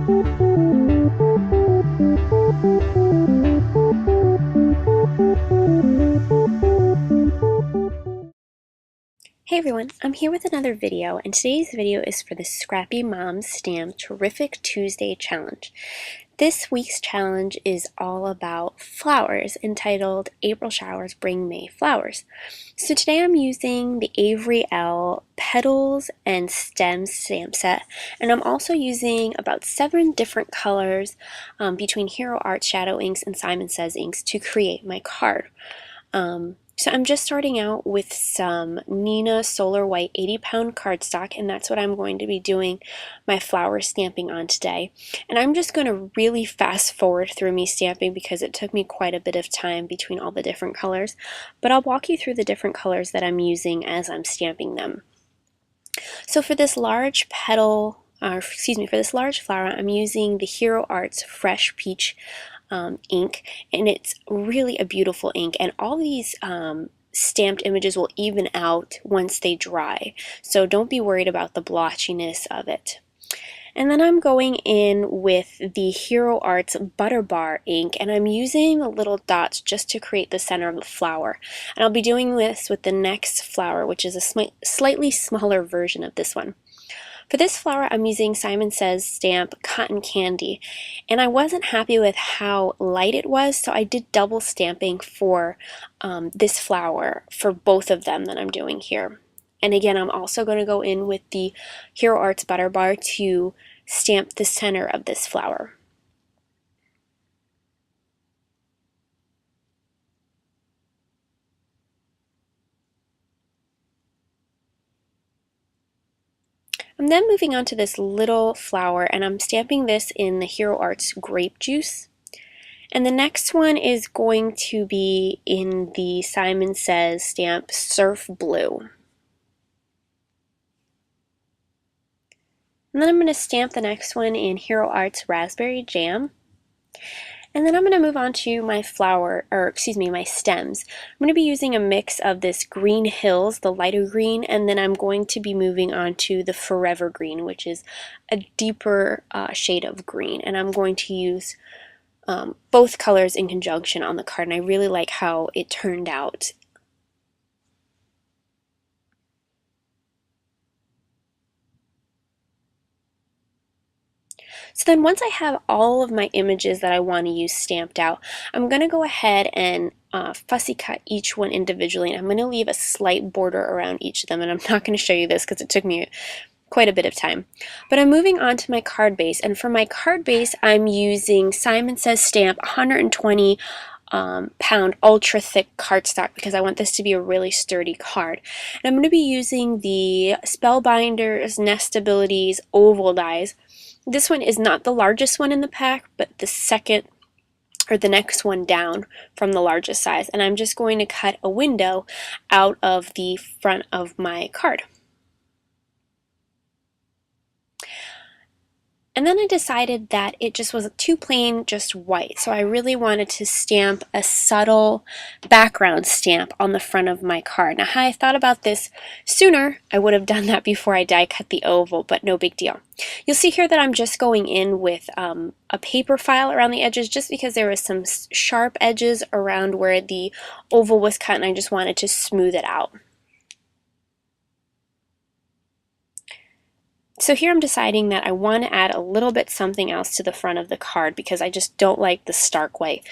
Hey everyone, I'm here with another video, and today's video is for the Scrappy Moms Stamp Terrific Tuesday Challenge. This week's challenge is all about flowers, entitled April Showers Bring May Flowers. So today I'm using the Avery Elle Petals and Stems stamp set, and I'm also using about 7 different colors between Hero Arts Shadow Inks and Simon Says inks to create my card. So I'm just starting out with some Nina Solar White 80-pound cardstock, and that's what I'm going to be doing my flower stamping on today. And I'm just going to really fast forward through me stamping because it took me quite a bit of time between all the different colors, but I'll walk you through the different colors that I'm using as I'm stamping them. So for this large petal, for this large flower, I'm using the Hero Arts Fresh Peach ink, and it's really a beautiful ink, and all these stamped images will even out once they dry, so don't be worried about the blotchiness of it. And then I'm going in with the Hero Arts Butter Bar ink, and I'm using the little dots just to create the center of the flower. And I'll be doing this with the next flower, which is a slightly smaller version of this one. For this flower, I'm using Simon Says stamp Cotton Candy, and I wasn't happy with how light it was, so I did double stamping for this flower for both of them that I'm doing here. And again, I'm also going to go in with the Hero Arts Butter Bar to stamp the center of this flower. I'm then moving on to this little flower, and I'm stamping this in the Hero Arts Grape Juice. And the next one is going to be in the Simon Says stamp Surf Blue. And then I'm going to stamp the next one in Hero Arts Raspberry Jam. And then I'm going to move on to my my stems. I'm going to be using a mix of this Green Hills, the lighter green, and then I'm going to be moving on to the Forever Green, which is a deeper shade of green. And I'm going to use both colors in conjunction on the card, and I really like how it turned out. So then once I have all of my images that I want to use stamped out, I'm going to go ahead and fussy cut each one individually, and I'm going to leave a slight border around each of them, and I'm not going to show you this because it took me quite a bit of time. But I'm moving on to my card base, and for my card base I'm using Simon Says stamp 120 pound ultra thick cardstock because I want this to be a really sturdy card. And I'm going to be using the Spellbinders Nestabilities oval dies. This one is not the largest one in the pack, but the second or the next one down from the largest size. And I'm just going to cut a window out of the front of my card. And then I decided that it just was too plain, just white. So I really wanted to stamp a subtle background stamp on the front of my card. Now, had I thought about this sooner, I would have done that before I die cut the oval, but no big deal. You'll see here that I'm just going in with a paper file around the edges just because there was some sharp edges around where the oval was cut, and I just wanted to smooth it out. So here I'm deciding that I want to add a little bit something else to the front of the card because I just don't like the stark white.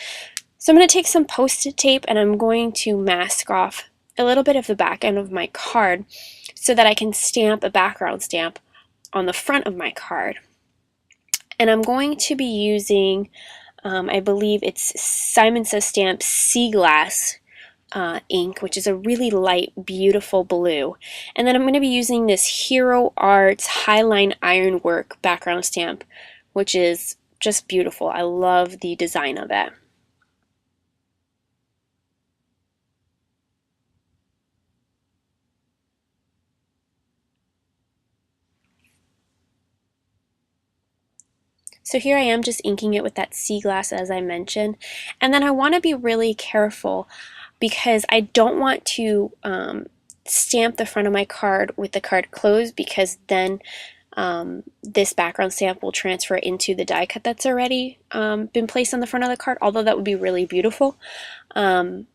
So I'm going to take some Post-it tape and I'm going to mask off a little bit of the back end of my card so that I can stamp a background stamp on the front of my card. And I'm going to be using, I believe it's Simon Says stamp Sea Glass ink, which is a really light, beautiful blue. And then I'm going to be using this Hero Arts Highline Ironwork background stamp, which is just beautiful. I love the design of it. So here I am just inking it with that sea glass as I mentioned. And then I want to be really careful because I don't want to stamp the front of my card with the card closed because then this background stamp will transfer into the die cut that's already been placed on the front of the card, although that would be really beautiful. And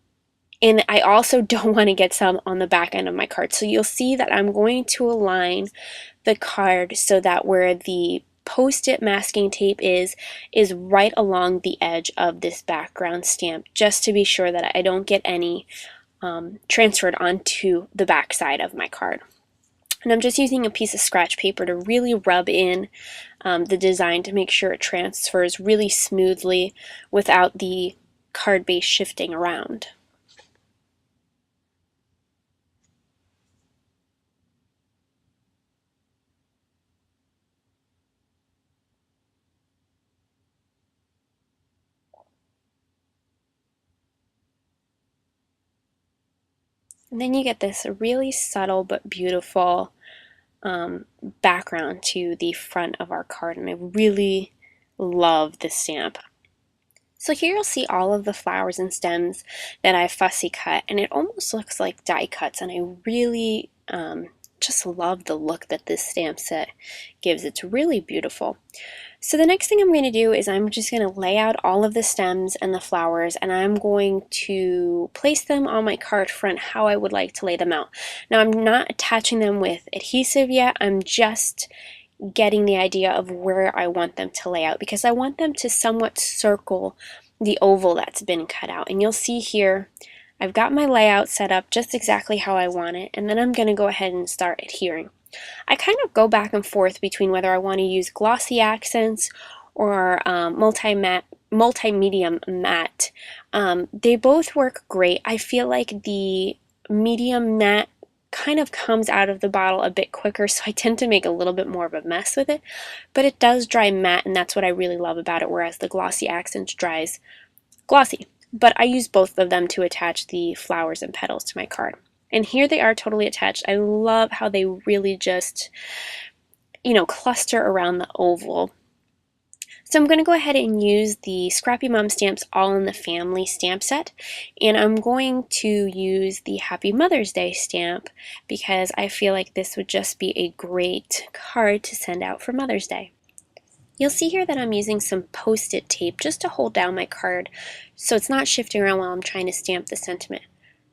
I also don't want to get some on the back end of my card. So you'll see that I'm going to align the card so that where the post-it masking tape is right along the edge of this background stamp, just to be sure that I don't get any transferred onto the back side of my card. And I'm just using a piece of scratch paper to really rub in the design to make sure it transfers really smoothly without the card base shifting around. And then you get this really subtle but beautiful background to the front of our card, and I really love this stamp. So here you'll see all of the flowers and stems that I fussy cut, and it almost looks like die cuts, and I really just love the look that this stamp set gives. It's really beautiful. So the next thing I'm going to do is I'm just going to lay out all of the stems and the flowers, and I'm going to place them on my card front how I would like to lay them out. Now I'm not attaching them with adhesive yet, I'm just getting the idea of where I want them to lay out, because I want them to somewhat circle the oval that's been cut out. And you'll see here I've got my layout set up just exactly how I want it, and then I'm going to go ahead and start adhering. I kind of go back and forth between whether I want to use glossy accents or multi-medium matte. They both work great. I feel like the medium matte kind of comes out of the bottle a bit quicker, so I tend to make a little bit more of a mess with it, but it does dry matte, and that's what I really love about it, whereas the glossy accents dries glossy. But I use both of them to attach the flowers and petals to my card. And here they are totally attached. I love how they really just, cluster around the oval. So I'm going to go ahead and use the Scrappy Mom stamps All in the Family stamp set, and I'm going to use the Happy Mother's Day stamp because I feel like this would just be a great card to send out for Mother's Day. You'll see here that I'm using some post-it tape just to hold down my card so it's not shifting around while I'm trying to stamp the sentiment.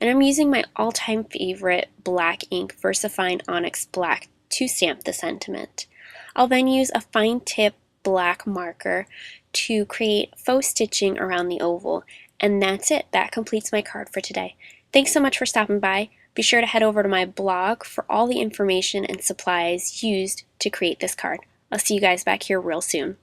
And I'm using my all-time favorite black ink, VersaFine Onyx Black, to stamp the sentiment. I'll then use a fine tip black marker to create faux stitching around the oval. And that's it. That completes my card for today. Thanks so much for stopping by. Be sure to head over to my blog for all the information and supplies used to create this card. I'll see you guys back here real soon.